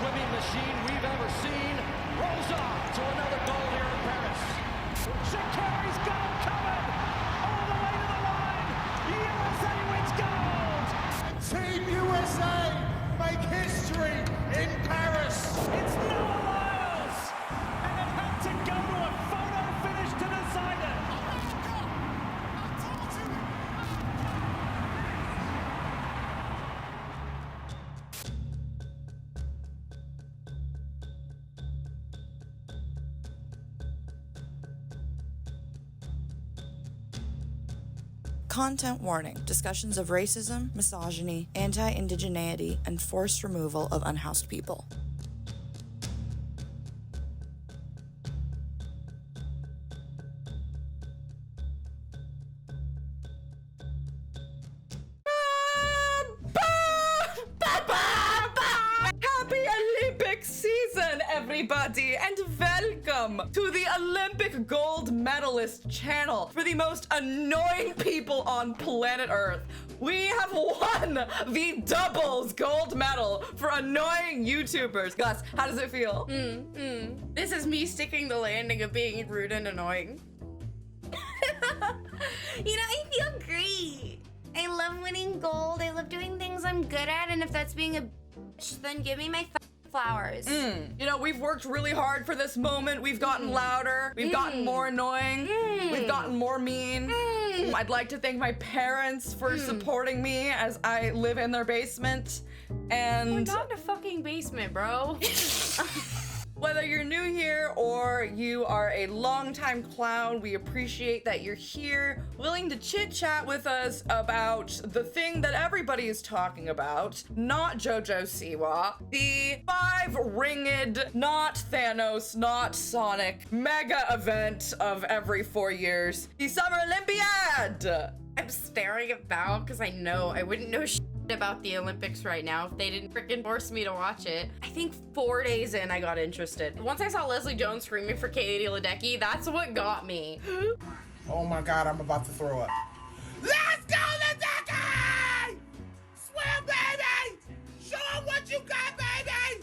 swimming machine we've ever seen, rolls on to another goal here in Paris. Sha'carri's got him coming! All the way to the line! USA wins gold! Team USA make history in Paris! It's Noah Lyles! And it had to go to a photo finish to decide it! Content warning, discussions of racism, misogyny, anti-indigeneity, and forced removal of unhoused people. Happy Olympic season, everybody, and welcome to the Olympic gold medalist channel for the most annoying people on planet Earth. We have won the doubles gold medal for annoying YouTubers. Gus, how does it feel? This is me sticking the landing of being rude and annoying. I feel great. I love winning gold. I love doing things I'm good at, and if that's being a bitch, then give me my flowers. We've worked really hard for this moment. We've gotten louder. We've gotten more annoying. We've gotten more mean. I'd like to thank my parents for supporting me as I live in their basement. And Not in a fucking basement, bro. whether you're new here or you are a longtime clown, we appreciate that you're here, willing to chit chat with us about the thing that everybody is talking about, not JoJo Siwa, the 5-ringed, not Thanos, not Sonic, mega event of every 4 years, the Summer Olympiad! I'm staring at Val because I know I wouldn't know shit about the Olympics right now if they didn't freaking force me to watch it. I think 4 days in, I got interested. Once I saw Leslie Jones screaming for Katie Ledecky, that's what got me. Oh my God, I'm about to throw up. Let's go, Ledecky! Swim, baby! Show 'em what you got, baby!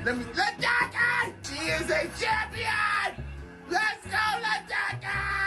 Ledecky! She is a champion! Let's go, Ledecky!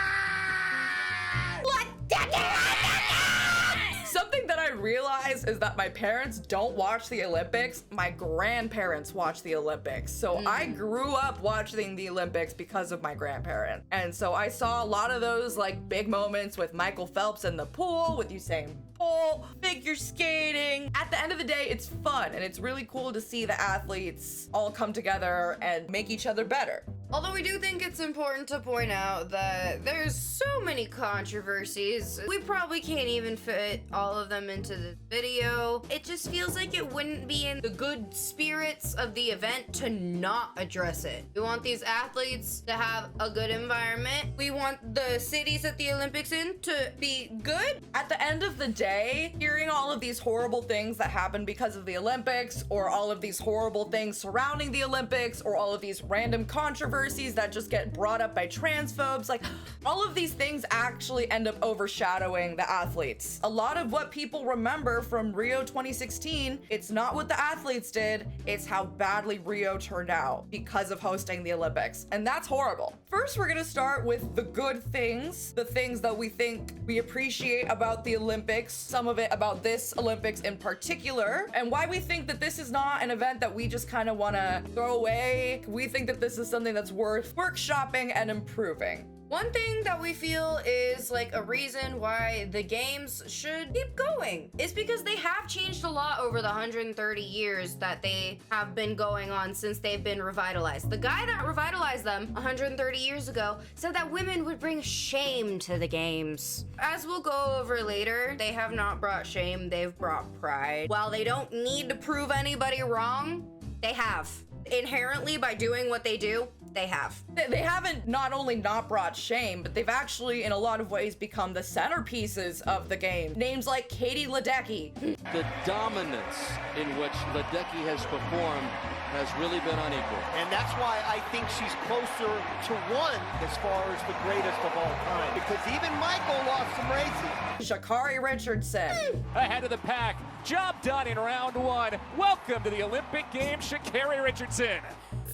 Something that I realize is that my parents don't watch the Olympics. My grandparents watch the Olympics. So I grew up watching the Olympics because of my grandparents. And so I saw a lot of those like big moments with Michael Phelps in the pool, with Usain Bolt, figure skating. At the end of the day, it's fun and it's really cool to see the athletes all come together and make each other better. Although we do think it's important to point out that there's so many controversies, we probably can't even fit all of them into the video. It just feels like it wouldn't be in the good spirits of the event to not address it. We want these athletes to have a good environment. We want the cities that the Olympics in to be good. At the end of the day, hearing all of these horrible things that happen because of the Olympics, or all of these horrible things surrounding the Olympics, or all of these random controversies that just get brought up by transphobes, like all of these things actually end up overshadowing the athletes. A lot of what people remember from Rio 2016, it's not what the athletes did, it's how badly Rio turned out because of hosting the Olympics. And that's horrible. First, we're gonna start with the good things, the things that we think we appreciate about the Olympics, some of it about this Olympics in particular, and why we think that this is not an event that we just kind of want to throw away. We think that this is something that's worth workshopping and improving. One thing that we feel is like a reason why the games should keep going is because they have changed a lot over the 130 years that they have been going on since they've been revitalized. The guy that revitalized them 130 years ago said that women would bring shame to the games. As we'll go over later, they have not brought shame, they've brought pride. While they don't need to prove anybody wrong, they have. Inherently, by doing what they do, They have. They haven't not only not brought shame, but they've actually, in a lot of ways, become the centerpieces of the game. Names like Katie Ledecky. The dominance in which Ledecky has performed has really been unequal. And that's why I think she's closer to one as far as the greatest of all time. Because even Michael lost some races. Sha'carri Richardson. Ahead of the pack. Job done in round one. Welcome to the Olympic Games, Sha'carri Richardson.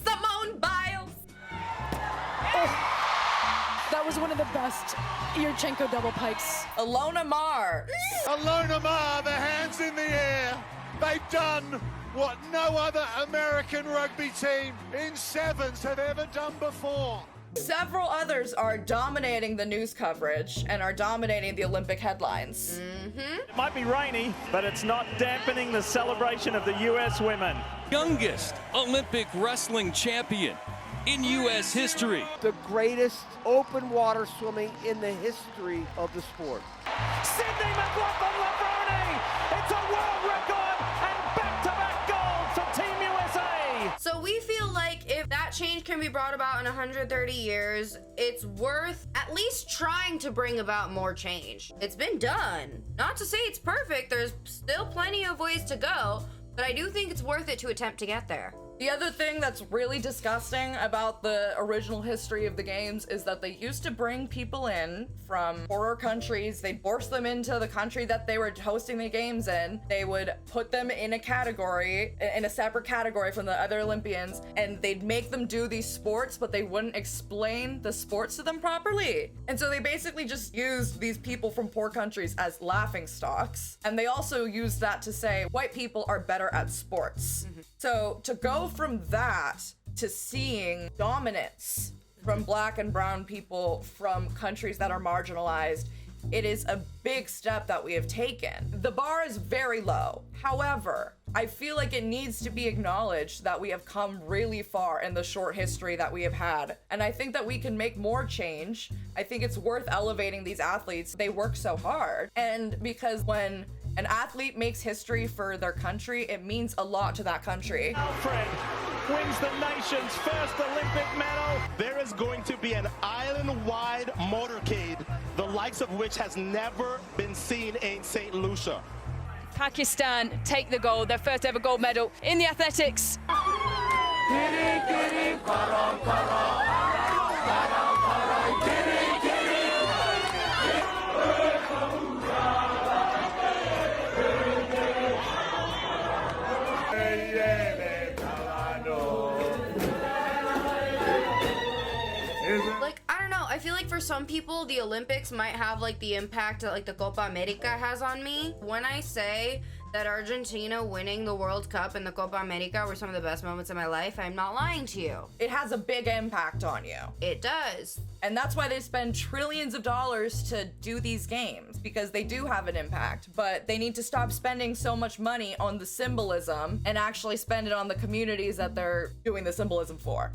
Simone Biles. That was one of the best Yurchenko double pikes. Alona Mar. Alona Mar, the hands in the air. They've done what no other American rugby team in sevens have ever done before. Several others are dominating the news coverage and are dominating the Olympic headlines. It might be rainy, but it's not dampening the celebration of the U.S. women. Youngest Olympic wrestling champion in U.S. history. The greatest open water swimming in the history of the sport. Sydney McLaughlin-Levrone. It's a world record and back-to-back gold for Team USA. So we feel like if that change can be brought about in 130 years, it's worth at least trying to bring about more change. It's been done. Not to say it's perfect, there's still plenty of ways to go, but I do think it's worth it to attempt to get there. The other thing that's really disgusting about the original history of the games is that they used to bring people in from poorer countries. They'd force them into the country that they were hosting the games in. They would put them in a category, in a separate category from the other Olympians, and they'd make them do these sports, but they wouldn't explain the sports to them properly. And so they basically just used these people from poor countries as laughing stocks. And they also used that to say white people are better at sports. So to go from that to seeing dominance from black and brown people from countries that are marginalized, it is a big step that we have taken. The bar is very low. However, I feel like it needs to be acknowledged that we have come really far in the short history that we have had. And I think that we can make more change. I think it's worth elevating these athletes. They work so hard. And because when an athlete makes history for their country, it means a lot to that country. Alfred wins the nation's first Olympic medal. There is going to be an island-wide motorcade, the likes of which has never been seen in St. Lucia. Pakistan take the gold, their first ever gold medal in the athletics. Like, I don't know, I feel like for some people, the Olympics might have like the impact that like the Copa America has on me. When I say that Argentina winning the World Cup and the Copa America were some of the best moments of my life, I'm not lying to you. It has a big impact on you. It does. And that's why they spend trillions of dollars to do these games, because they do have an impact. But they need to stop spending so much money on the symbolism and actually spend it on the communities that they're doing the symbolism for.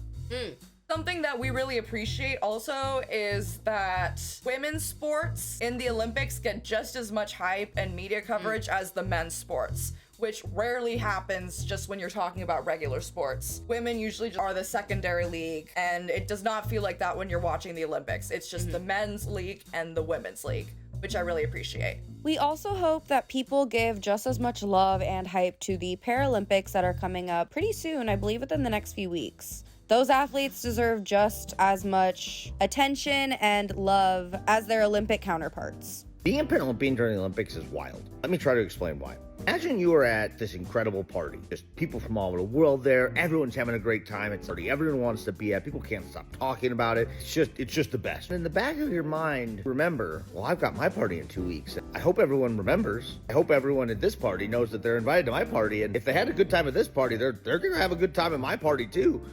Something that we really appreciate also is that women's sports in the Olympics get just as much hype and media coverage as the men's sports, which rarely happens just when you're talking about regular sports. Women usually are the secondary league, and it does not feel like that when you're watching the Olympics. It's just the men's league and the women's league, which I really appreciate. We also hope that people give just as much love and hype to the Paralympics that are coming up pretty soon, I believe within the next few weeks. Those athletes deserve just as much attention and love as their Olympic counterparts. Being a Paralympian during the Olympics is wild. Let me try to explain why. Imagine you are at this incredible party. Just people from all over the world there. Everyone's having a great time. It's party everyone wants to be at. People can't stop talking about it. It's just the best. And in the back of your mind, remember, well, I've got my party in 2 weeks. I hope everyone remembers. I hope everyone at this party knows that they're invited to my party. And if they had a good time at this party, they're going to have a good time at my party too.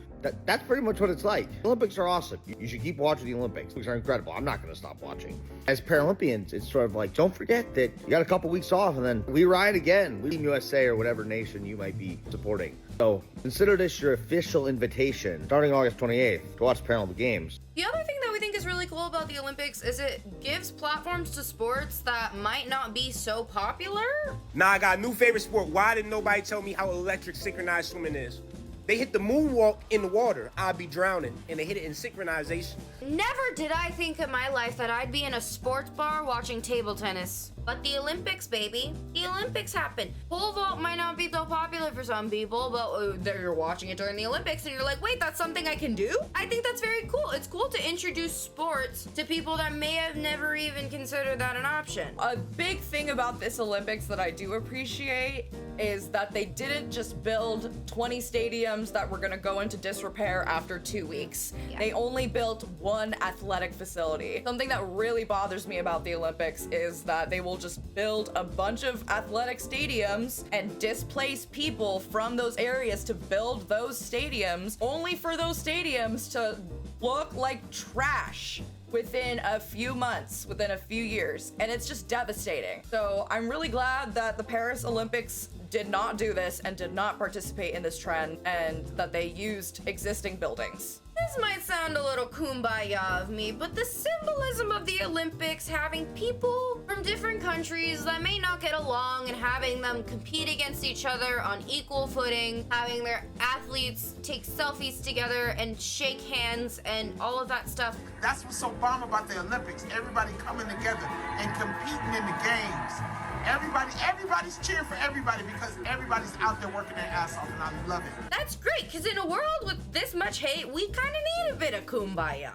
That's pretty much what it's like. The Olympics are awesome. You should keep watching the Olympics. Olympics are incredible. I'm not going to stop watching. As Paralympians, it's sort of like, don't forget that you got a couple weeks off and then we ride again. We Team USA or whatever nation you might be supporting. So consider this your official invitation, starting August 28th, to watch Paralympic Games. The other thing that we think is really cool about the Olympics is it gives platforms to sports that might not be so popular. Now I got a new favorite sport. Why didn't nobody tell me how electric synchronized swimming is? They hit the moonwalk in the water, I'd be drowning, and they hit it in synchronization. Never did I think in my life that I'd be in a sports bar watching table tennis. But the Olympics, baby. The Olympics happen. Pole vault might not be so popular for some people, but you're watching it during the Olympics and you're like, wait, that's something I can do? I think that's very cool. It's cool to introduce sports to people that may have never even considered that an option. A big thing about this Olympics that I do appreciate is that they didn't just build 20 stadiums that were gonna go into disrepair after 2 weeks. Yeah. They only built one athletic facility. Something that really bothers me about the Olympics is that they will just build a bunch of athletic stadiums and displace people from those areas to build those stadiums, only for those stadiums to look like trash within a few months, within a few years, and it's just devastating. So I'm really glad that the Paris Olympics did not do this and did not participate in this trend, and that they used existing buildings. This might sound a little kumbaya of me, but the symbolism of the Olympics, having people from different countries that may not get along and having them compete against each other on equal footing, having their athletes take selfies together and shake hands and all of that stuff. That's what's so bomb about the Olympics. Everybody coming together and competing in the games. Everybody's cheering for everybody because everybody's out there working their ass off, and I love it. That's great, because in a world with this much hate, we kind of need a bit of kumbaya.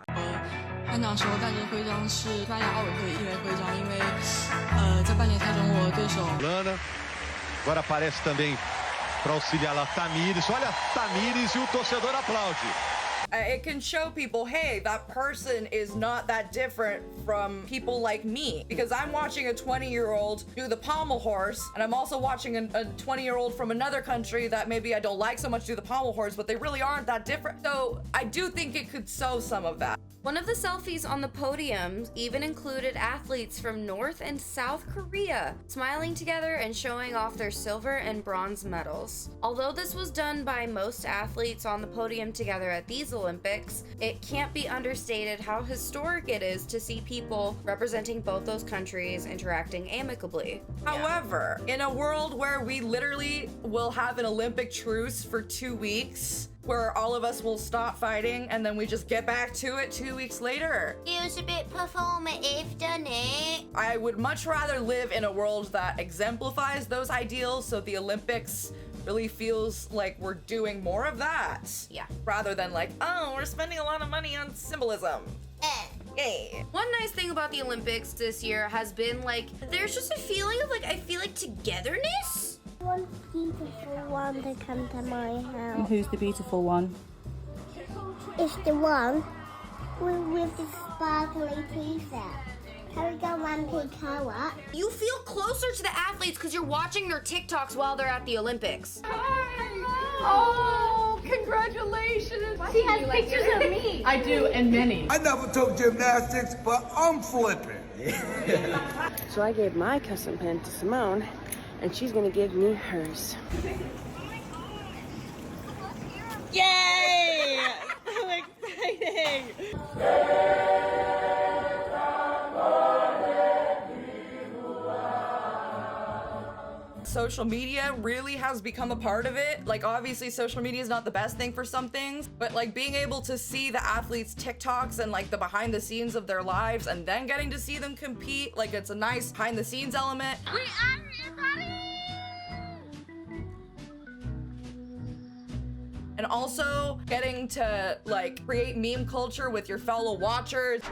颁奖时候戴着的徽章是西班牙奥委会的一枚徽章，因为在半决赛中我的对手。Agora aparece também para auxiliar lá Tamires. Olha Tamires e o torcedor aplaude. It can show people, hey, that person is not that different from people like me, because I'm watching a 20-year-old do the pommel horse, and I'm also watching a 20-year-old from another country that maybe I don't like so much do the pommel horse, but they really aren't that different. So I do think it could show some of that. One of the selfies on the podium even included athletes from North and South Korea, smiling together and showing off their silver and bronze medals. Although this was done by most athletes on the podium together at these Olympics, it can't be understated how historic it is to see people representing both those countries interacting amicably. However, in a world where we literally will have an Olympic truce for 2 weeks, where all of us will stop fighting and then we just get back to it 2 weeks later. Feels a bit performative, doesn't it? I would much rather live in a world that exemplifies those ideals, so the Olympics really feels like we're doing more of that. Yeah. Rather than like, oh, we're spending a lot of money on symbolism. Yay. One nice thing about the Olympics this year has been like, there's just a feeling of like, I feel like togetherness. One beautiful one to come to my house. And who's the beautiful one? It's the one with the sparkly t-shirt. Can we go and pick her up? You feel closer to the athletes because you're watching their TikToks while they're at the Olympics. Oh, congratulations. She has pictures of me. I do, and many. I never took gymnastics, but I'm flipping. So I gave my custom pen to Simone, and she's gonna give me hers. Yay! So exciting! Social media really has become a part of it. Like, obviously social media is not the best thing for some things, but like being able to see the athletes' TikToks and like the behind the scenes of their lives and then getting to see them compete, like it's a nice behind the scenes element. We are ready! And also getting to like create meme culture with your fellow watchers.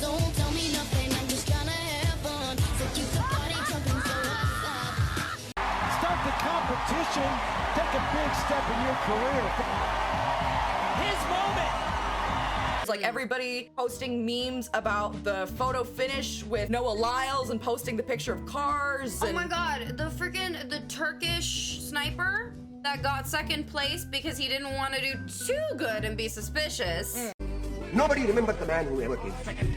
Don't tell me nothing, I'm just gonna have fun. So keep the party jumping so what's up? Start the competition. Take a big step in your career. His moment! It's like everybody posting memes about the photo finish with Noah Lyles and posting the picture of cars. Oh my god, the Turkish sniper that got second place because he didn't want to do too good and be suspicious. Nobody remembers the man who ever came second.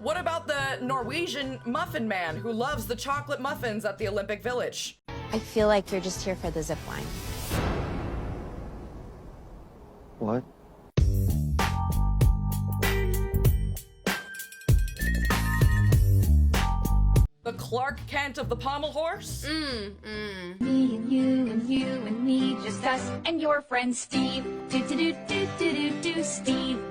What about the Norwegian muffin man who loves the chocolate muffins at the Olympic Village? I feel like you're just here for the zip line. What? The Clark Kent of the pommel horse? Me and you and you and me, just us and your friend Steve. Do Steve.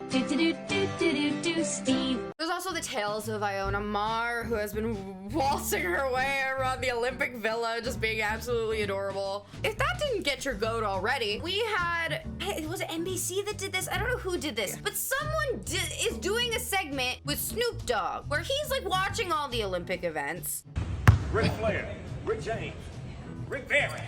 Do Steve. There's also the tales of Iona Mar, who has been waltzing her way around the Olympic Villa, just being absolutely adorable. If that didn't get your goat already, we had, was it NBC that did this? I don't know who did this, but someone is doing a segment with Snoop Dogg, where he's like watching all the Olympic events. Ric Flair, Rick James, Rick Barry.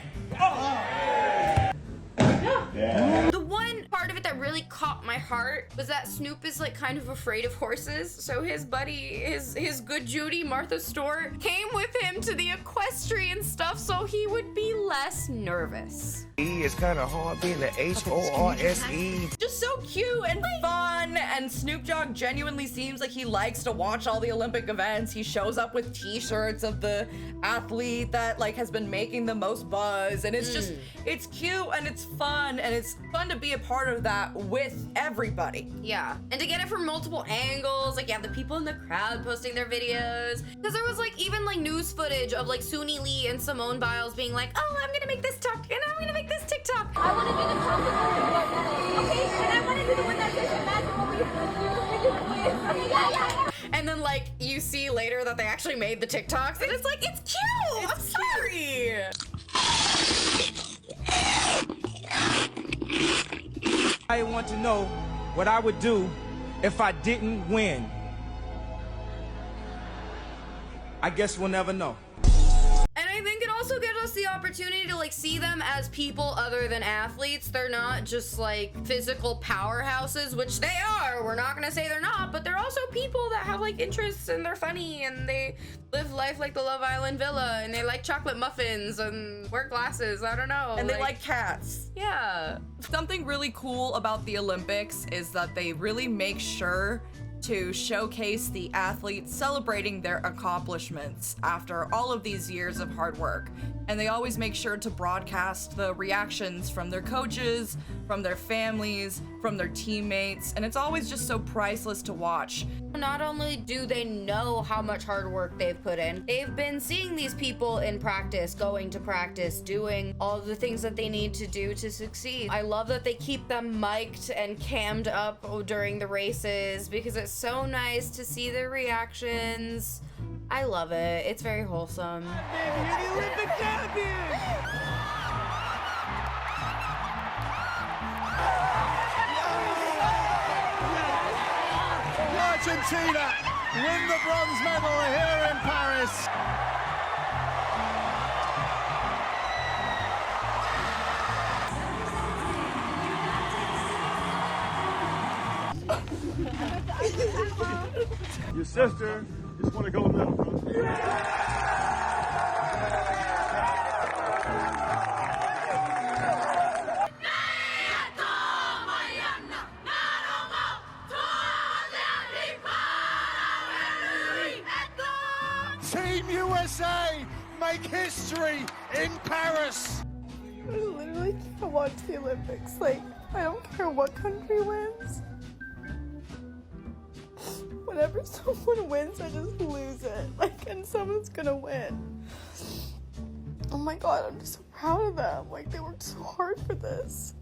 The one part of it that really caught my heart was that Snoop is like kind of afraid of horses, so his buddy, his good Judy, Martha Stewart, came with him to the equestrian stuff so he would be less nervous. It's kind of hard being the H-O-R-S-E. Just so cute and fun, and Snoop Dogg genuinely seems like he likes to watch all the Olympic events. He shows up with t-shirts of the athlete that like has been making the most buzz, and it's just, it's cute and it's fun, and it's fun to be a part of that with everybody. Yeah, and to get it from multiple angles, like you have the people in the crowd posting their videos, because there was like even like news footage of like Suni Lee and Simone Biles being like, oh, I'm gonna make this TikTok, and I'm gonna make this TikTok. I want to do the popsicle. Okay, and I want to do the one that says imagine what we yeah. And then like you see later that they actually made the TikToks, and it's like, it's cute. I'm sorry. I want to know what I would do if I didn't win. I guess we'll never know. And I think it also gives us the opportunity to like see them as people other than athletes. They're not just like physical powerhouses, which they are. We're not gonna say they're not, but they're also people that have like interests, and they're funny, and they live life like the Love Island Villa, and they like chocolate muffins and wear glasses. I don't know. And they like cats. Yeah. Something really cool about the Olympics is that they really make sure to showcase the athletes celebrating their accomplishments after all of these years of hard work. And they always make sure to broadcast the reactions from their coaches, from their families, from their teammates, and it's always just so priceless to watch. Not only do they know how much hard work they've put in, they've been seeing these people in practice, going to practice, doing all the things that they need to do to succeed. I love that they keep them mic'd and cammed up during the races, because it's so nice to see their reactions. I love it. It's very wholesome. Baby, you're the Olympic champion! Argentina win the bronze medal here in Paris. Your sister just won a gold medal. Team USA make history in Paris. I literally can't watch the Olympics. Like, I don't care what country wins. Whenever someone wins, I just lose it. Like, and someone's gonna win. Oh my god, I'm just so proud of them. Like, they worked so hard for this.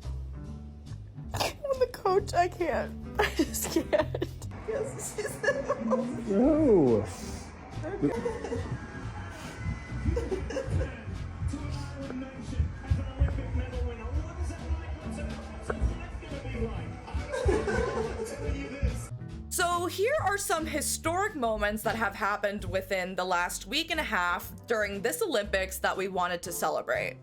I'm the coach, I can't. I just can't. Yes, she's No. So here are some historic moments that have happened within the last week and a half during this Olympics that we wanted to celebrate.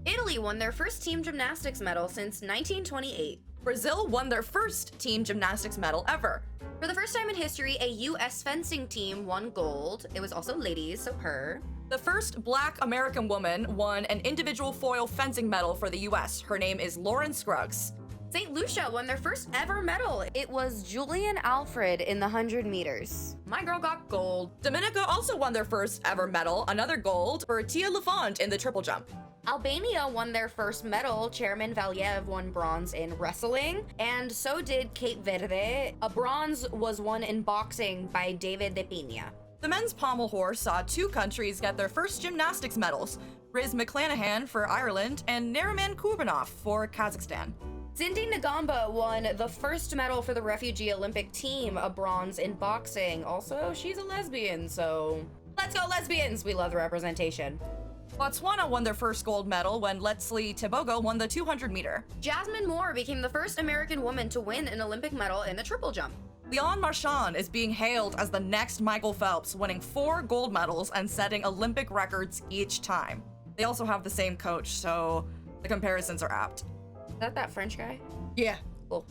Italy won their first team gymnastics medal since 1928. Brazil won their first team gymnastics medal ever. For the first time in history, a U.S. fencing team won gold. It was also ladies, so her. The first Black American woman won an individual foil fencing medal for the U.S. Her name is Lauren Scruggs. St. Lucia won their first ever medal. It was Julian Alfred in the 100 meters. My girl got gold. Dominica also won their first ever medal, another gold, for Tia Lafont in the triple jump. Albania won their first medal. Chairman Valiev won bronze in wrestling, and so did Cape Verde. A bronze was won in boxing by David de Pina. The men's pommel horse saw 2 countries get their first gymnastics medals, Riz McClanahan for Ireland and Nariman Kurbanov for Kazakhstan. Cindy Ngamba won the first medal for the refugee Olympic team, a bronze in boxing. Also, she's a lesbian, so let's go lesbians! We love the representation. Botswana won their first gold medal when Leslie Tebogo won the 200 meter. Jasmine Moore became the first American woman to win an Olympic medal in the triple jump. Leon Marchand is being hailed as the next Michael Phelps, winning 4 gold medals and setting Olympic records each time. They also have the same coach, so the comparisons are apt. Is that French guy? Yeah. Cool.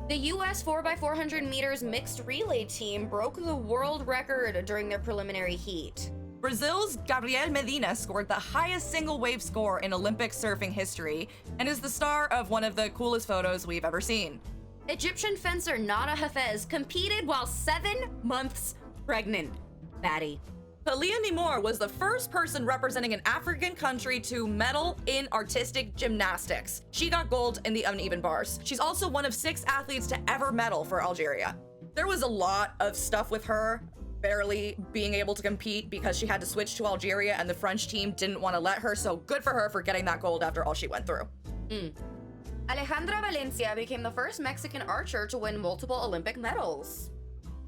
The US 4x400 meters mixed relay team broke the world record during their preliminary heat. Brazil's Gabriel Medina scored the highest single wave score in Olympic surfing history and is the star of one of the coolest photos we've ever seen. Egyptian fencer Nada Hafez competed while 7 months pregnant. Batty. Talia Nimor was the first person representing an African country to medal in artistic gymnastics. She got gold in the uneven bars. She's also one of 6 athletes to ever medal for Algeria. There was a lot of stuff with her barely being able to compete because she had to switch to Algeria and the French team didn't want to let her, so good for her for getting that gold after all she went through. Alejandra Valencia became the first Mexican archer to win multiple Olympic medals.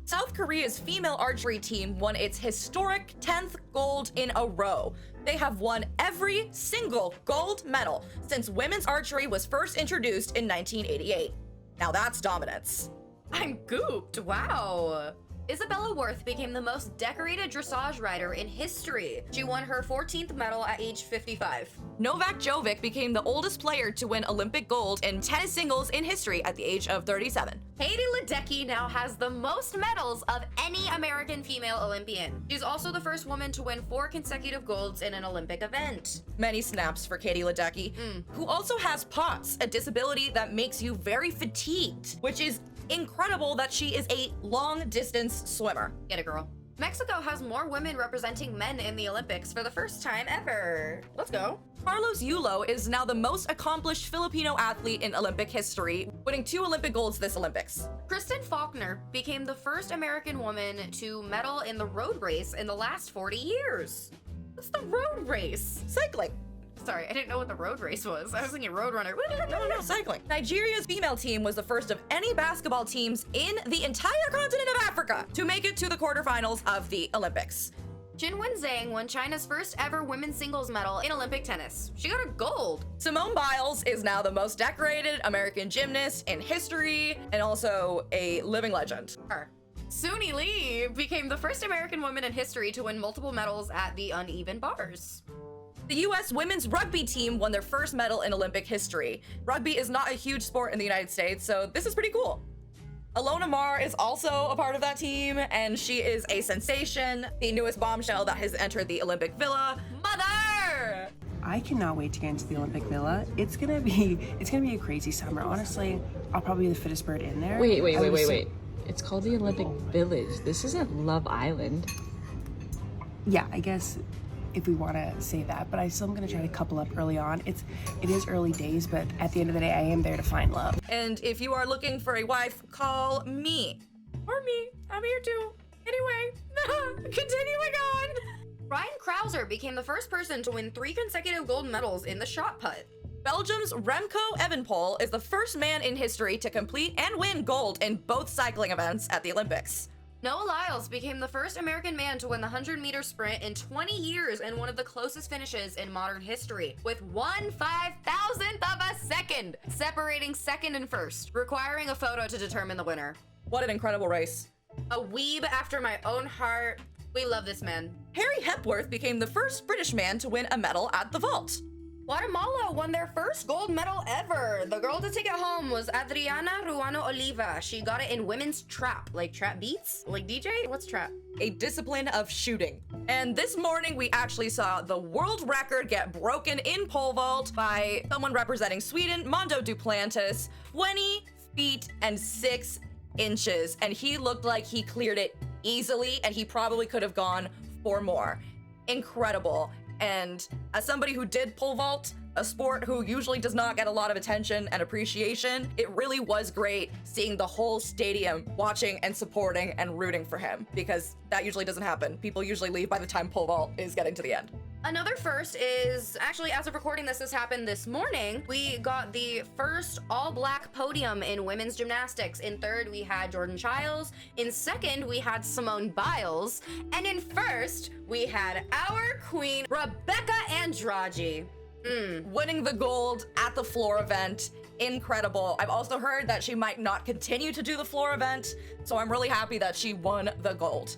South Korea's female archery team won its historic 10th gold in a row. They have won every single gold medal since women's archery was first introduced in 1988. Now that's dominance. I'm gooped, wow. Isabella Worth became the most decorated dressage rider in history. She won her 14th medal at age 55. Novak Djokovic became the oldest player to win Olympic gold in tennis singles in history at the age of 37. Katie Ledecky now has the most medals of any American female Olympian. She's also the first woman to win 4 consecutive golds in an Olympic event. Many snaps for Katie Ledecky, who also has POTS, a disability that makes you very fatigued, which is incredible that she is a long-distance swimmer. Get it, girl. Mexico has more women representing men in the Olympics for the first time ever. Let's go. Carlos Yulo is now the most accomplished Filipino athlete in Olympic history, winning 2 Olympic golds this Olympics. Kristen Faulkner became the first American woman to medal in the road race in the last 40 years. What's the road race? Cycling. Sorry, I didn't know what the road race was. I was thinking Roadrunner. No, cycling. Nigeria's female team was the first of any basketball teams in the entire continent of Africa to make it to the quarterfinals of the Olympics. Jinwen Zhang won China's first ever women's singles medal in Olympic tennis. She got a gold. Simone Biles is now the most decorated American gymnast in history and also a living legend. Suni Lee became the first American woman in history to win multiple medals at the uneven bars. The US women's rugby team won their first medal in Olympic history. Rugby is not a huge sport in the United States, so this is pretty cool. Alona Mar is also a part of that team, and she is a sensation, the newest bombshell that has entered the Olympic Villa. Mother! I cannot wait to get into the Olympic Villa. It's gonna be a crazy summer. Honestly, I'll probably be the fittest bird in there. Wait. It's called the Olympic Village. This isn't Love Island. Yeah, I guess if we want to say that, but I still am going to try to couple up early on. It is early days, but at the end of the day, I am there to find love. And if you are looking for a wife, call me. Or me. I'm here too. Anyway, continuing on. Ryan Krauser became the first person to win 3 consecutive gold medals in the shot put. Belgium's Remco Evenepoel is the first man in history to complete and win gold in both cycling events at the Olympics. Noah Lyles became the first American man to win the 100-meter sprint in 20 years and one of the closest finishes in modern history, with 1/5000th of a second separating second and first, requiring a photo to determine the winner. What an incredible race. A weeb after my own heart. We love this man. Harry Hepworth became the first British man to win a medal at the vault. Guatemala won their first gold medal ever. The girl to take it home was Adriana Ruano Oliva. She got it in women's trap. Like trap beats? Like DJ? What's trap? A discipline of shooting. And this morning we actually saw the world record get broken in pole vault by someone representing Sweden, Mondo Duplantis, 20 feet and 6 inches. And he looked like he cleared it easily, and he probably could have gone for more. Incredible. And as somebody who did pole vault, a sport who usually does not get a lot of attention and appreciation, it really was great seeing the whole stadium watching and supporting and rooting for him, because that usually doesn't happen. People usually leave by the time pole vault is getting to the end. Another first is, actually, as of recording this happened this morning. We got the first all-black podium in women's gymnastics. In third, we had Jordan Chiles. In second, we had Simone Biles. And in first, we had our queen, Rebecca Andrade. Winning the gold at the floor event. Incredible. I've also heard that she might not continue to do the floor event, so I'm really happy that she won the gold.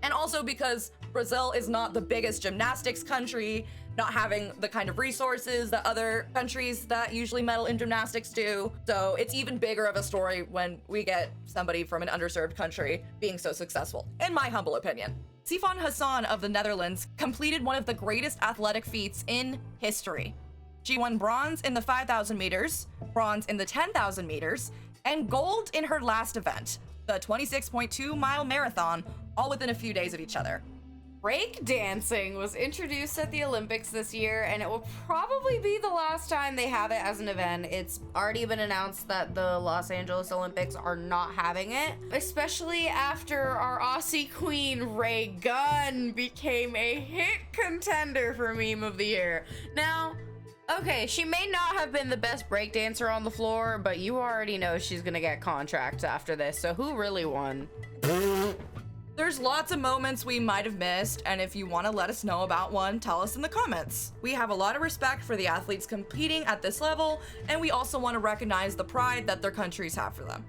And also because Brazil is not the biggest gymnastics country, not having the kind of resources that other countries that usually medal in gymnastics do. So it's even bigger of a story when we get somebody from an underserved country being so successful, in my humble opinion. Sifan Hassan of the Netherlands completed one of the greatest athletic feats in history. She won bronze in the 5,000 meters, bronze in the 10,000 meters, and gold in her last event, the 26.2-mile marathon, all within a few days of each other. Break dancing was introduced at the Olympics this year, and it will probably be the last time they have it as an event. It's already been announced that the Los Angeles Olympics are not having it, especially after our Aussie queen Ray Gunn became a hit contender for Meme of the Year. Now, okay, she may not have been the best breakdancer on the floor, but you already know she's gonna get contracts after this, so who really won? There's lots of moments we might have missed, and if you want to let us know about one, tell us in the comments. We have a lot of respect for the athletes competing at this level, and we also want to recognize the pride that their countries have for them.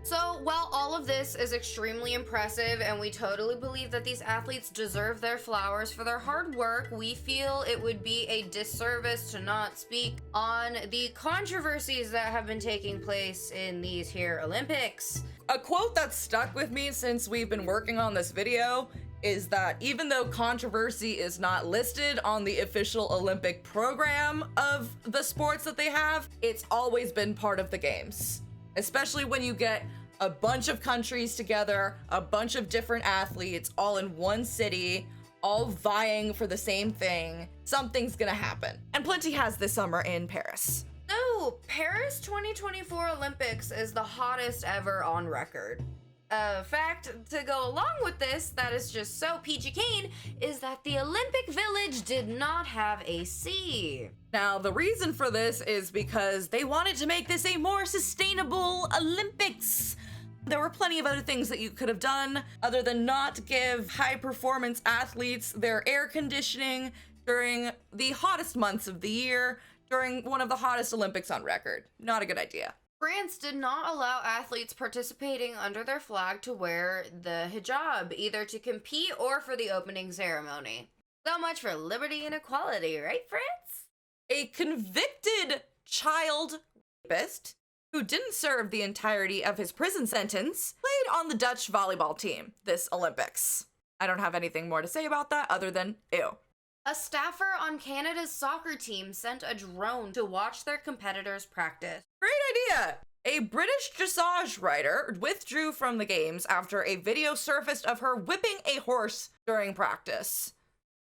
So while all of this is extremely impressive and we totally believe that these athletes deserve their flowers for their hard work, we feel it would be a disservice to not speak on the controversies that have been taking place in these here Olympics. A quote that stuck with me since we've been working on this video is that even though controversy is not listed on the official Olympic program of the sports that they have, it's always been part of the games. Especially when you get a bunch of countries together, a bunch of different athletes all in one city, all vying for the same thing, something's gonna happen. And plenty has this summer in Paris. So, Paris 2024 Olympics is the hottest ever on record. A fact to go along with this that is just so peachy keen is that the Olympic Village did not have AC. Now, the reason for this is because they wanted to make this a more sustainable Olympics. There were plenty of other things that you could have done other than not give high performance athletes their air conditioning during the hottest months of the year, during one of the hottest Olympics on record. Not a good idea. France did not allow athletes participating under their flag to wear the hijab, either to compete or for the opening ceremony. So much for liberty and equality, right, France? A convicted child rapist who didn't serve the entirety of his prison sentence played on the Dutch volleyball team this Olympics. I don't have anything more to say about that other than ew. A staffer on Canada's soccer team sent a drone to watch their competitors practice. Great idea! A British dressage rider withdrew from the games after a video surfaced of her whipping a horse during practice.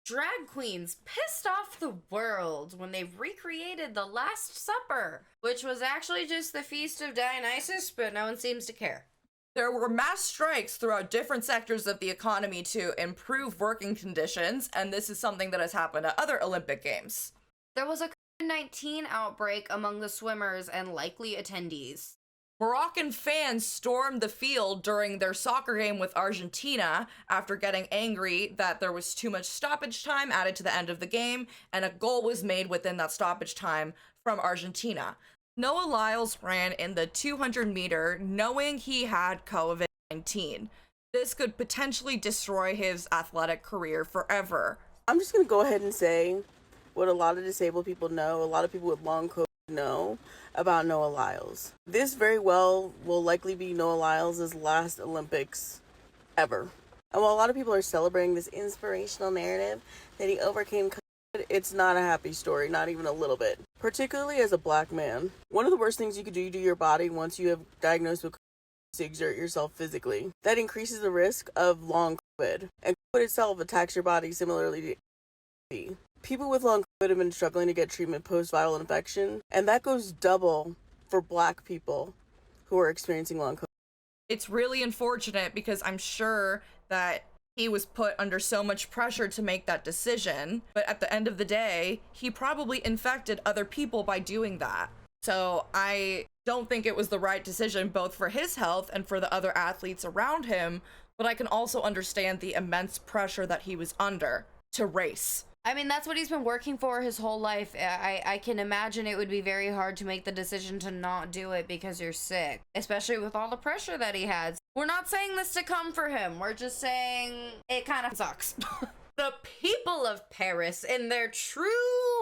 Drag queens pissed off the world when they recreated the Last Supper, which was actually just the Feast of Dionysus, but no one seems to care. There were mass strikes throughout different sectors of the economy to improve working conditions, and this is something that has happened at other Olympic Games. There was a COVID-19 outbreak among the swimmers and likely attendees. Moroccan fans stormed the field during their soccer game with Argentina after getting angry that there was too much stoppage time added to the end of the game, and a goal was made within that stoppage time from Argentina. Noah Lyles ran in the 200-meter knowing he had COVID-19. This could potentially destroy his athletic career forever. I'm just gonna go ahead and say what a lot of disabled people know, a lot of people with long COVID know about Noah Lyles. This very well will likely be Noah Lyles' last Olympics ever. And while a lot of people are celebrating this inspirational narrative that he overcame COVID, it's not a happy story, not even a little bit. Particularly as a black man. One of the worst things you could do to your body once you have diagnosed with COVID is to exert yourself physically. That increases the risk of long COVID. And COVID itself attacks your body similarly to HIV. People with long COVID have been struggling to get treatment post-viral infection, and that goes double for black people who are experiencing long COVID. It's really unfortunate because I'm sure that he was put under so much pressure to make that decision, but at the end of the day, he probably infected other people by doing that. So I don't think it was the right decision, both for his health and for the other athletes around him, but I can also understand the immense pressure that he was under to race. I mean, that's what he's been working for his whole life. I can imagine it would be very hard to make the decision to not do it because you're sick, especially with all the pressure that he has. We're not saying this to come for him. We're just saying it kind of sucks. The people of Paris, in their true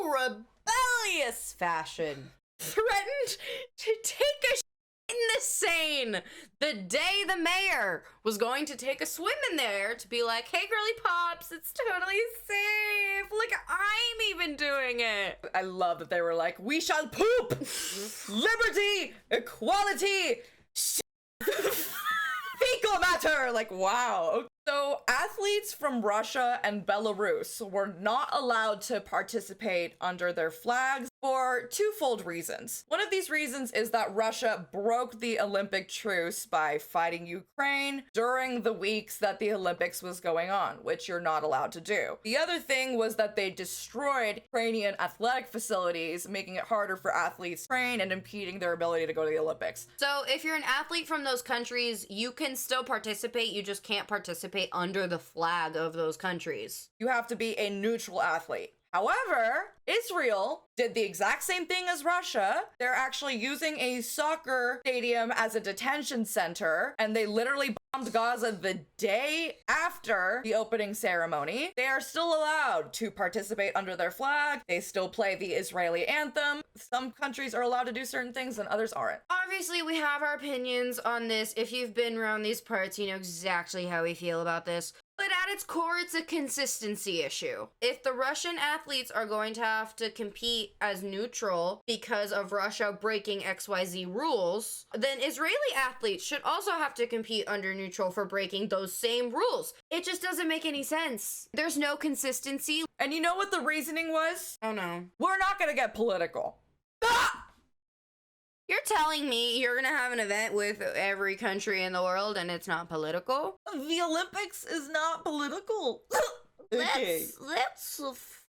rebellious fashion, threatened to take a in the Seine the day the mayor was going to take a swim in there to be like, hey girly pops, it's totally safe, look, I'm even doing it. I love that they were like, we shall poop, liberty, equality, fecal matter. Like, wow. So athletes from Russia and Belarus were not allowed to participate under their flags for twofold reasons. One of these reasons is that Russia broke the Olympic truce by fighting Ukraine during the weeks that the Olympics was going on, which you're not allowed to do. The other thing was that they destroyed Ukrainian athletic facilities, making it harder for athletes to train and impeding their ability to go to the Olympics. So if you're an athlete from those countries, you can still participate, you just can't participate under the flag of those countries. You have to be a neutral athlete. However, Israel did the exact same thing as Russia. They're actually using a soccer stadium as a detention center, and they literally bombed Gaza the day after the opening ceremony. They are still allowed to participate under their flag. They still play the Israeli anthem. Some countries are allowed to do certain things and others aren't. Obviously, we have our opinions on this. If you've been around these parts, you know exactly how we feel about this. But at its core, it's a consistency issue. If the Russian athletes are going to have to compete as neutral because of Russia breaking XYZ rules, then Israeli athletes should also have to compete under neutral for breaking those same rules. It just doesn't make any sense. There's no consistency. And you know what the reasoning was? Oh no. We're not gonna get political. Ah! You're telling me you're gonna have an event with every country in the world and it's not political? The Olympics is not political. Okay.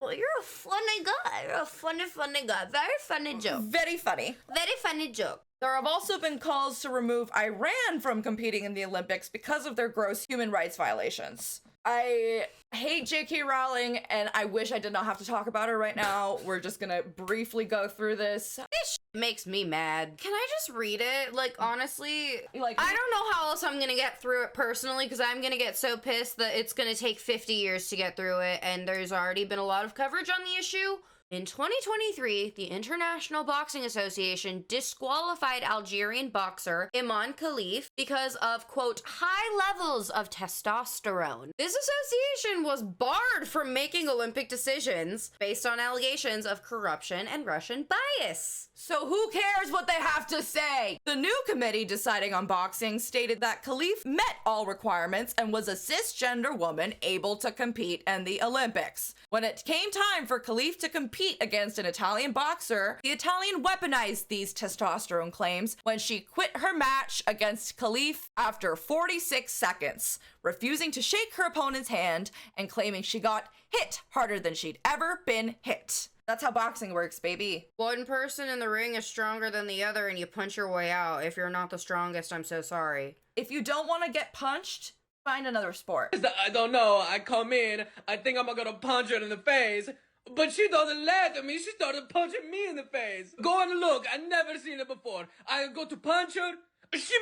You're a funny guy. You're a funny guy. Very funny joke. Very funny. Very funny joke. There have also been calls to remove Iran from competing in the Olympics because of their gross human rights violations. I hate J.K. Rowling, and I wish I did not have to talk about her right now. We're just gonna briefly go through this. This makes me mad. Can I just read it? Like, honestly, like, I don't know how else I'm gonna get through it personally, because I'm gonna get so pissed that it's gonna take 50 years to get through it, and there's already been a lot of coverage on the issue. In 2023, the International Boxing Association disqualified Algerian boxer Iman Khalif because of, quote, high levels of testosterone. This association was barred from making Olympic decisions based on allegations of corruption and Russian bias. So who cares what they have to say? The new committee deciding on boxing stated that Khalif met all requirements and was a cisgender woman able to compete in the Olympics. When it came time for Khalif to compete against an Italian boxer, the Italian weaponized these testosterone claims when she quit her match against Khalif after 46 seconds, refusing to shake her opponent's hand and claiming she got hit harder than she'd ever been hit. That's how boxing works, baby. One person in the ring is stronger than the other and you punch your way out. If you're not the strongest, I'm so sorry. If you don't want to get punched, find another sport. I don't know. I come in, I think I'm gonna punch her in the face, but she doesn't let me. She started punching me in the face. Go and look. I never seen it before. I go to punch her. She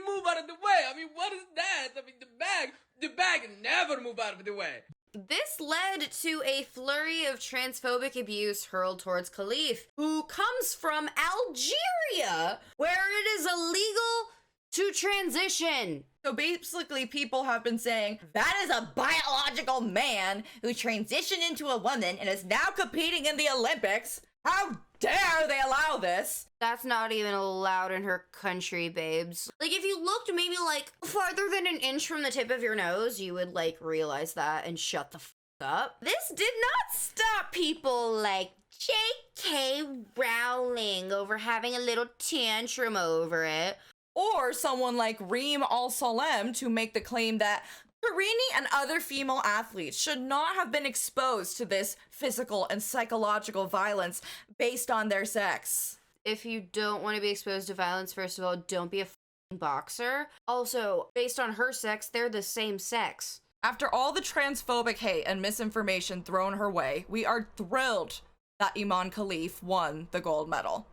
moved out of the way. I mean, what is that? I mean, the bag never moved out of the way. This led to a flurry of transphobic abuse hurled towards Khalif, who comes from Algeria, where it is illegal to transition. So basically, people have been saying, that is a biological man who transitioned into a woman and is now competing in the Olympics. How dare they allow this? That's not even allowed in her country, babes. Like, if you looked maybe like farther than an inch from the tip of your nose, you would like realize that and shut the f up. This did not stop people like J.K. Rowling over having a little tantrum over it. Or someone like Reem Al-Salem to make the claim that Carini and other female athletes should not have been exposed to this physical and psychological violence based on their sex. If you don't want to be exposed to violence, first of all, don't be a f***ing boxer. Also, based on her sex, they're the same sex. After all the transphobic hate and misinformation thrown her way, we are thrilled that Iman Khalif won the gold medal.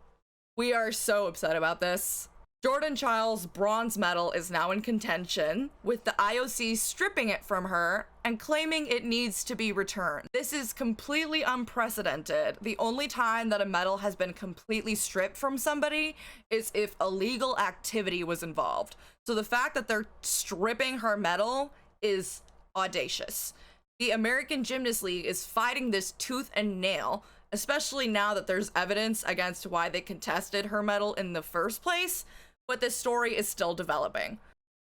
We are so upset about this. Jordan Chiles' bronze medal is now in contention, with the IOC stripping it from her and claiming it needs to be returned. This is completely unprecedented. The only time that a medal has been completely stripped from somebody is if illegal activity was involved. So the fact that they're stripping her medal is audacious. The American Gymnast League is fighting this tooth and nail, especially now that there's evidence against why they contested her medal in the first place. But this story is still developing.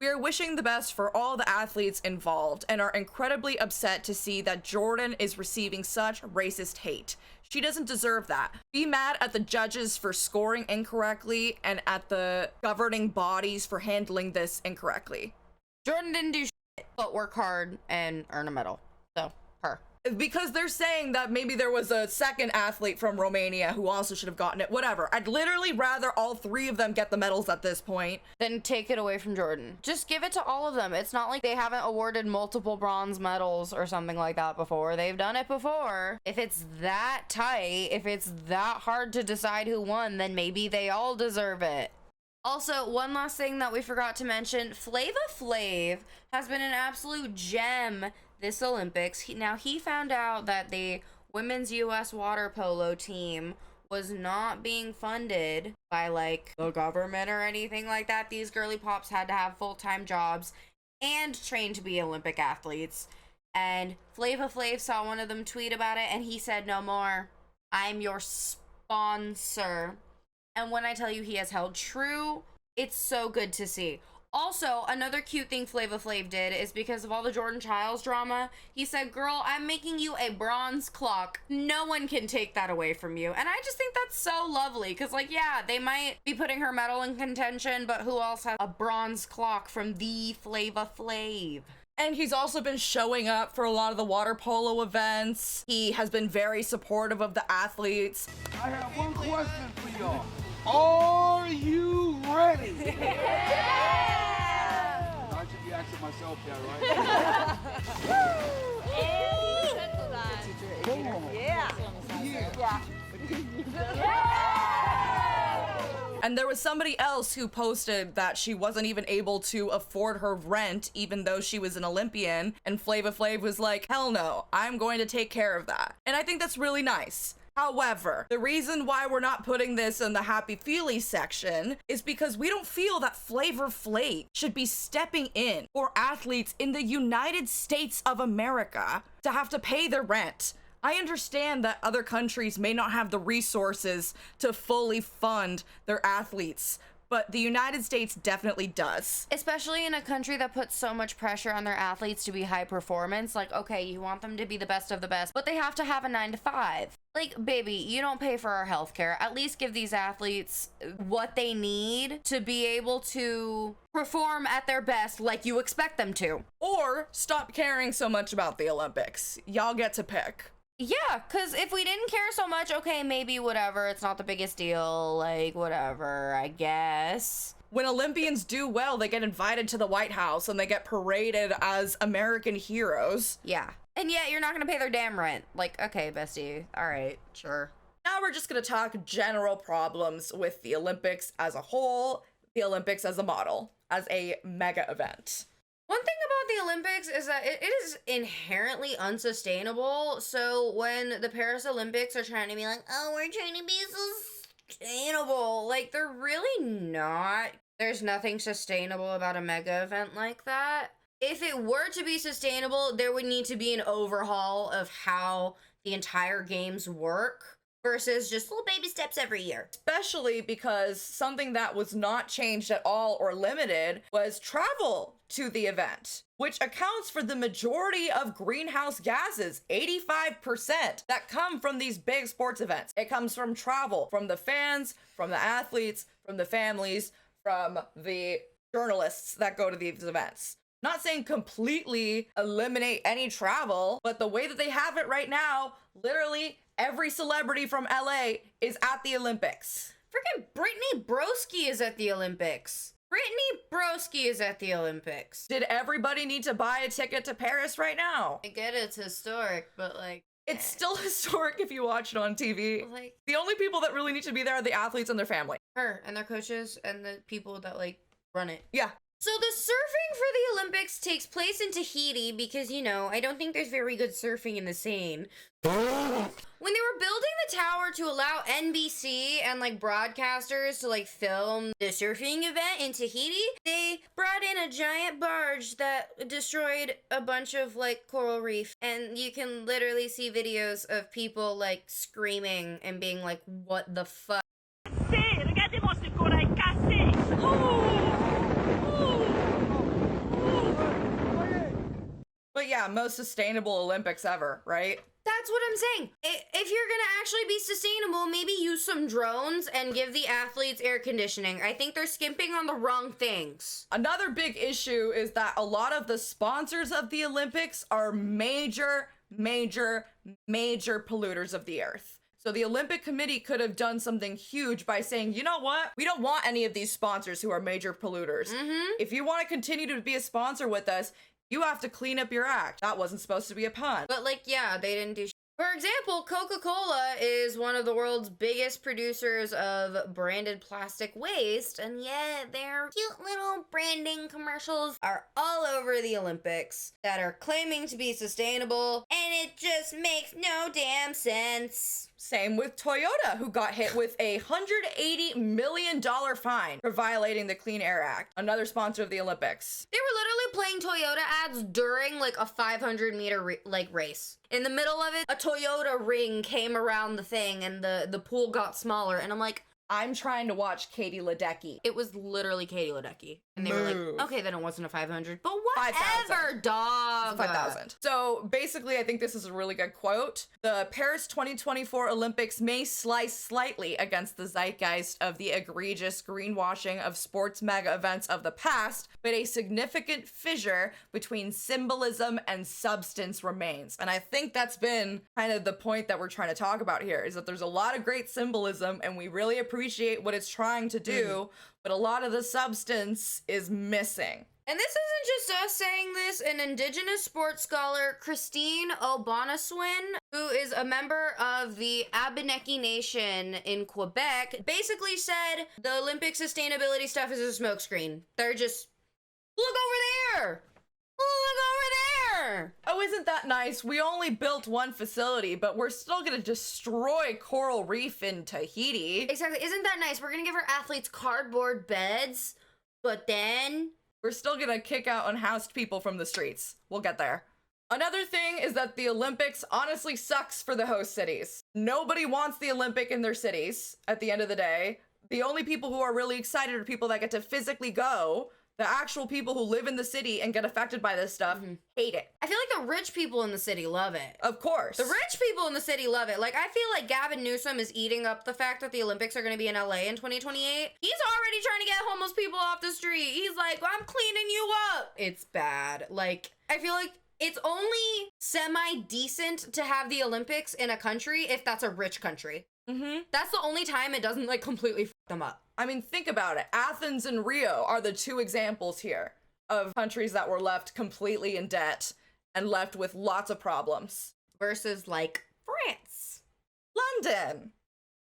We are wishing the best for all the athletes involved and are incredibly upset to see that Jordan is receiving such racist hate. She doesn't deserve that. Be mad at the judges for scoring incorrectly and at the governing bodies for handling this incorrectly. Jordan didn't do shit but work hard and earn a medal. So, her. Because they're saying that maybe there was a second athlete from Romania who also should have gotten it. Whatever. I'd literally rather all three of them get the medals at this point. Then take it away from Jordan. Just give it to all of them. It's not like they haven't awarded multiple bronze medals or something like that before. They've done it before. If it's that tight, if it's that hard to decide who won, then maybe they all deserve it. Also, one last thing that we forgot to mention, Flava Flav has been an absolute gem this Olympics. He found out that the women's U.S. water polo team was not being funded by like the government or anything like that. These girly pops had to have full-time jobs and train to be Olympic athletes. And Flava Flav saw one of them tweet about it and he said, "No more. I'm your sponsor." And when I tell you he has held true, it's so good to see. Also, another cute thing Flava Flav did is because of all the Jordan Chiles drama, he said, "Girl, I'm making you a bronze clock. No one can take that away from you." And I just think that's so lovely because, like, yeah, they might be putting her medal in contention, but who else has a bronze clock from the Flava Flav? And he's also been showing up for a lot of the water polo events. He has been very supportive of the athletes. I have one question for y'all. Are you ready? I should be asking myself that, right? And there was somebody else who posted that she wasn't even able to afford her rent even though she was an Olympian, and Flava Flav was like, hell no, I'm going to take care of that. And I think that's really nice. However, the reason why we're not putting this in the Happy Feely section is because we don't feel that Flavor Flav should be stepping in for athletes in the United States of America to have to pay their rent. I understand that other countries may not have the resources to fully fund their athletes, but the United States definitely does. Especially in a country that puts so much pressure on their athletes to be high performance. Like, okay, you want them to be the best of the best, but they have to have a 9-to-5. Like, baby, you don't pay for our healthcare. At least give these athletes what they need to be able to perform at their best like you expect them to. Or stop caring so much about the Olympics. Y'all get to pick. Yeah, because if we didn't care so much, okay, maybe whatever, it's not the biggest deal, like, whatever, I guess. When Olympians do well, they get invited to the White House and they get paraded as American heroes. Yeah. And yet you're not gonna pay their damn rent. Like, okay, bestie, all right, sure. Now we're just gonna talk general problems with the Olympics as a whole, the Olympics as a model, as a mega event. One thing about the Olympics is that it is inherently unsustainable. So when the Paris Olympics are trying to be like, oh, we're trying to be sustainable, like they're really not. There's nothing sustainable about a mega event like that. If it were to be sustainable, there would need to be an overhaul of how the entire games work versus just little baby steps every year. Especially because something that was not changed at all or limited was travel to the event, which accounts for the majority of greenhouse gases, 85%, that come from these big sports events. It comes from travel, from the fans, from the athletes, from the families, from the journalists that go to these events. Not saying completely eliminate any travel, but the way that they have it right now, literally every celebrity from LA is at the Olympics. Freaking Brittany Broski is at the Olympics. Brittany Broski is at the Olympics. Did everybody need to buy a ticket to Paris right now? I get it's historic, but like... It's still historic if you watch it on TV. Like, the only people that really need to be there are the athletes and their family. Her and their coaches and the people that like run it. Yeah. So the surfing for the Olympics takes place in Tahiti because, you know, I don't think there's very good surfing in the Seine. When they were building the tower to allow NBC and like broadcasters to like film the surfing event in Tahiti, they brought in a giant barge that destroyed a bunch of like coral reef. And you can literally see videos of people like screaming and being like, what the fuck? But yeah, most sustainable Olympics ever, right? That's what I'm saying. If you're gonna actually be sustainable, maybe use some drones and give the athletes air conditioning. I think they're skimping on the wrong things. Another big issue is that a lot of the sponsors of the Olympics are major polluters of the earth. So the Olympic Committee could have done something huge by saying, you know what? We don't want any of these sponsors who are major polluters. If you want to continue to be a sponsor with us, you have to clean up your act. That wasn't supposed to be a pun. But like, yeah, they didn't do For example, Coca-Cola is one of the world's biggest producers of branded plastic waste, and yet their cute little branding commercials are all over the Olympics that are claiming to be sustainable, and it just makes no damn sense. Same with Toyota, who got hit with a $180 million fine for violating the Clean Air Act, another sponsor of the Olympics. They were literally playing Toyota ads during like a 500-meter race. In the middle of it, a Toyota ring came around the thing and the pool got smaller, and I'm like, I'm trying to watch Katie Ledecky. It was literally Katie Ledecky. And they were like, okay, then it wasn't a 500, but whatever, 5,000. dog. 5,000. So basically, I think this is a really good quote. The Paris 2024 Olympics may slice slightly against the zeitgeist of the egregious greenwashing of sports mega events of the past, but a significant fissure between symbolism and substance remains. And I think that's been kind of the point that we're trying to talk about here, is that there's a lot of great symbolism and we really appreciate what it's trying to do, but a lot of the substance is missing. And this isn't just us saying this. An indigenous sports scholar, Christine O'Bonaswin, who is a member of the Abenaki Nation in Quebec, basically said the Olympic sustainability stuff is a smokescreen. They're just, look over there! Look over there! Oh, isn't that nice? We only built one facility, but we're still gonna destroy coral reef in Tahiti. Exactly. Isn't that nice? We're gonna give our athletes cardboard beds, but then we're still gonna kick out unhoused people from the streets. We'll get there. Another thing is that the Olympics honestly sucks for the host cities. Nobody wants the Olympic in their cities at the end of the day. The only people who are really excited are people that get to physically go. The actual people who live in the city and get affected by this stuff hate it. I feel like the rich people in the city love it. Of course. The rich people in the city love it. Like, I feel like Gavin Newsom is eating up the fact that the Olympics are going to be in LA in 2028. He's already trying to get homeless people off the street. He's like, I'm cleaning you up. It's bad. Like, I feel like it's only semi-decent to have the Olympics in a country if that's a rich country. That's the only time it doesn't, like, completely f them up. I mean, think about it. Athens and Rio are the two examples here of countries that were left completely in debt and left with lots of problems. Versus, like, France. London.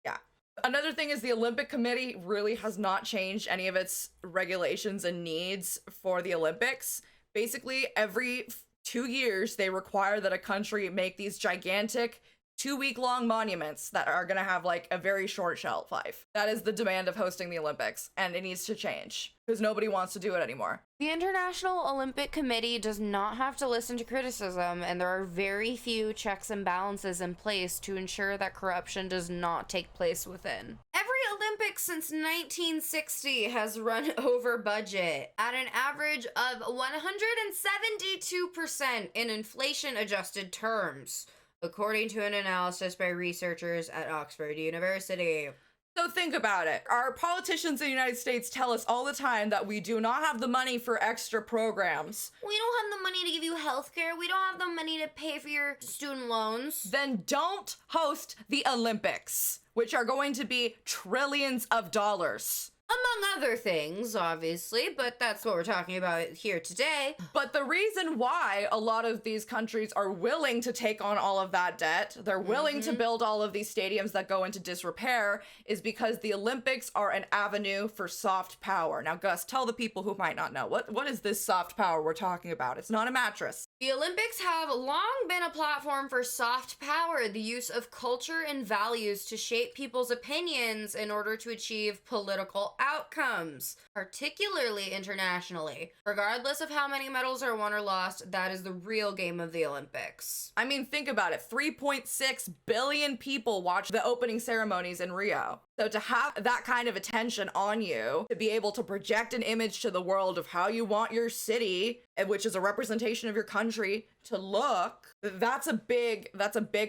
Yeah. Another thing is the Olympic Committee really has not changed any of its regulations and needs for the Olympics. Basically, every 2 years, they require that a country make these gigantic 2-week-long monuments that are gonna have like a very short shelf life. That is the demand of hosting the Olympics, and it needs to change because nobody wants to do it anymore. The International Olympic Committee does not have to listen to criticism, and there are very few checks and balances in place to ensure that corruption does not take place within. Every Olympics since 1960 has run over budget at an average of 172% in inflation-adjusted terms, according to an analysis by researchers at Oxford University. So think about it. Our politicians in the United States tell us all the time that we do not have the money for extra programs. We don't have the money to give you healthcare. We don't have the money to pay for your student loans. Then don't host the Olympics, which are going to be trillions of dollars. Among other things, obviously, but that's what we're talking about here today. But the reason why a lot of these countries are willing to take on all of that debt, they're willing to build all of these stadiums that go into disrepair, is because the Olympics are an avenue for soft power. Now, Gus, tell the people who might not know, what is this soft power we're talking about? It's not a mattress. The Olympics have long been a platform for soft power, the use of culture and values to shape people's opinions in order to achieve political outcomes, particularly internationally. Regardless of how many medals are won or lost, that is the real game of the Olympics. I mean, think about it. 3.6 billion people watched the opening ceremonies in Rio. So to have that kind of attention on you, to be able to project an image to the world of how you want your city, which is a representation of your country, to look, that's a big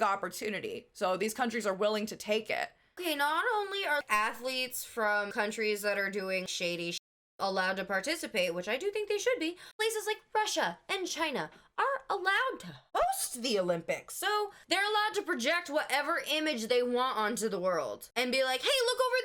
opportunity. So these countries are willing to take it. Okay, not only are athletes from countries that are doing shady shit allowed to participate, which I do think they should be, places like Russia and China are allowed to host the Olympics. So they're allowed to project whatever image they want onto the world and be like, hey, look over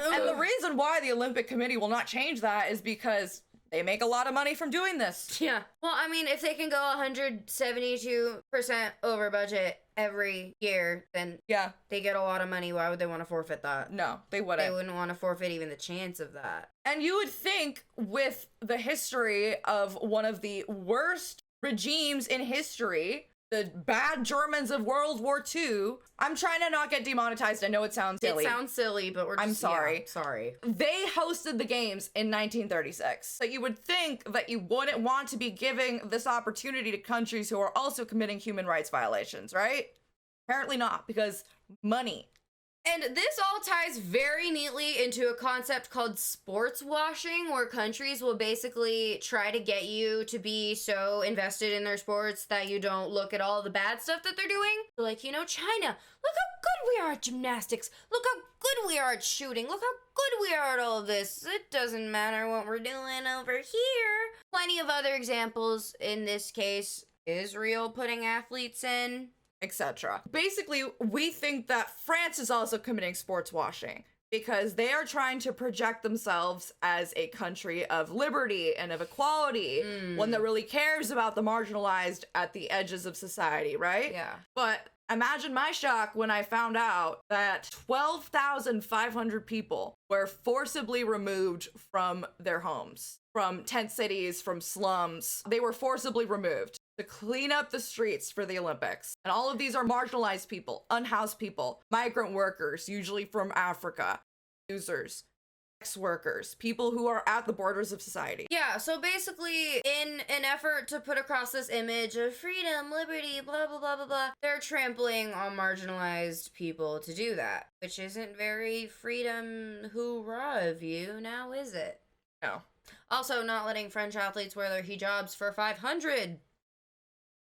there. And the reason why the Olympic Committee will not change that is because they make a lot of money from doing this. Yeah. Well, I mean, if they can go 172% over budget every year, then yeah, they get a lot of money. Why would they want to forfeit that? No, they wouldn't. They wouldn't want to forfeit even the chance of that. And you would think with the history of one of the worst regimes in history, the bad Germans of World War II. I'm trying to not get demonetized. I know it sounds silly. It sounds silly, but I'm sorry. Yeah, sorry. They hosted the games in 1936. So you would think that you wouldn't want to be giving this opportunity to countries who are also committing human rights violations, right? Apparently not, because money. And this all ties very neatly into a concept called sports washing, where countries will basically try to get you to be so invested in their sports that you don't look at all the bad stuff that they're doing. Like, you know, China, look how good we are at gymnastics. Look how good we are at shooting. Look how good we are at all of this. It doesn't matter what we're doing over here. Plenty of other examples in this case. Israel putting athletes in, etc. Basically, we think that France is also committing sports washing because they are trying to project themselves as a country of liberty and of equality, one that really cares about the marginalized at the edges of society, right? Yeah. But imagine my shock when I found out that 12,500 people were forcibly removed from their homes, from tent cities, from slums. They were forcibly removed to clean up the streets for the Olympics. And all of these are marginalized people, unhoused people, migrant workers, usually from Africa, users, sex workers, people who are at the borders of society. Yeah, so basically, in an effort to put across this image of freedom, liberty, blah, blah, blah, blah, blah, they're trampling on marginalized people to do that, which isn't very freedom hoorah of you, now is it? No. Also, not letting French athletes wear their hijabs for 500.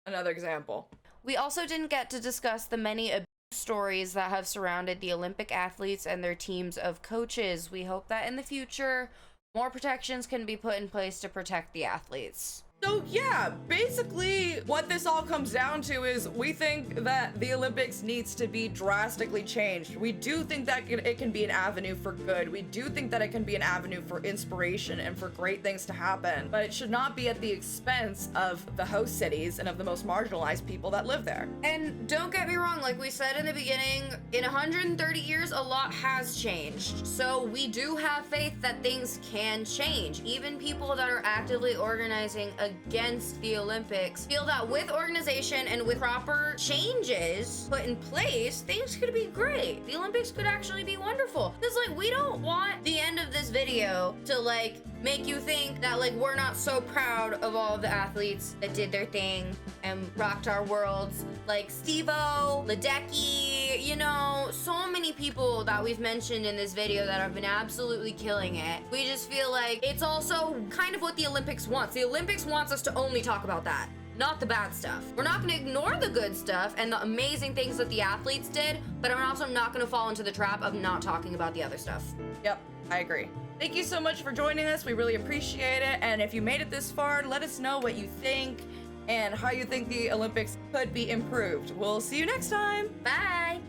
Another example. We also didn't get to discuss the many abuse stories that have surrounded the Olympic athletes and their teams of coaches. We hope that in the future, more protections can be put in place to protect the athletes. So yeah, basically what this all comes down to is we think that the Olympics needs to be drastically changed. We do think that it can be an avenue for good. We do think that it can be an avenue for inspiration and for great things to happen, but it should not be at the expense of the host cities and of the most marginalized people that live there. And don't get me wrong, like we said in the beginning, in 130 years, a lot has changed. So we do have faith that things can change. Even people that are actively organizing against against the Olympics feel that with organization and with proper changes put in place, things could be great. The Olympics could actually be wonderful. Because like, we don't want the end of this video to like make you think that like we're not so proud of all of the athletes that did their thing and rocked our worlds, like Steve-O, Ledecky, you know, so many people that we've mentioned in this video that have been absolutely killing it. We just feel like it's also kind of what the Olympics wants. The Olympics wants us to only talk about that, not the bad stuff. We're not gonna ignore the good stuff and the amazing things that the athletes did, but I'm also not gonna fall into the trap of not talking about the other stuff. Yep, I agree. Thank you so much for joining us. We really appreciate it. And if you made it this far, let us know what you think and how you think the Olympics could be improved. We'll see you next time. Bye.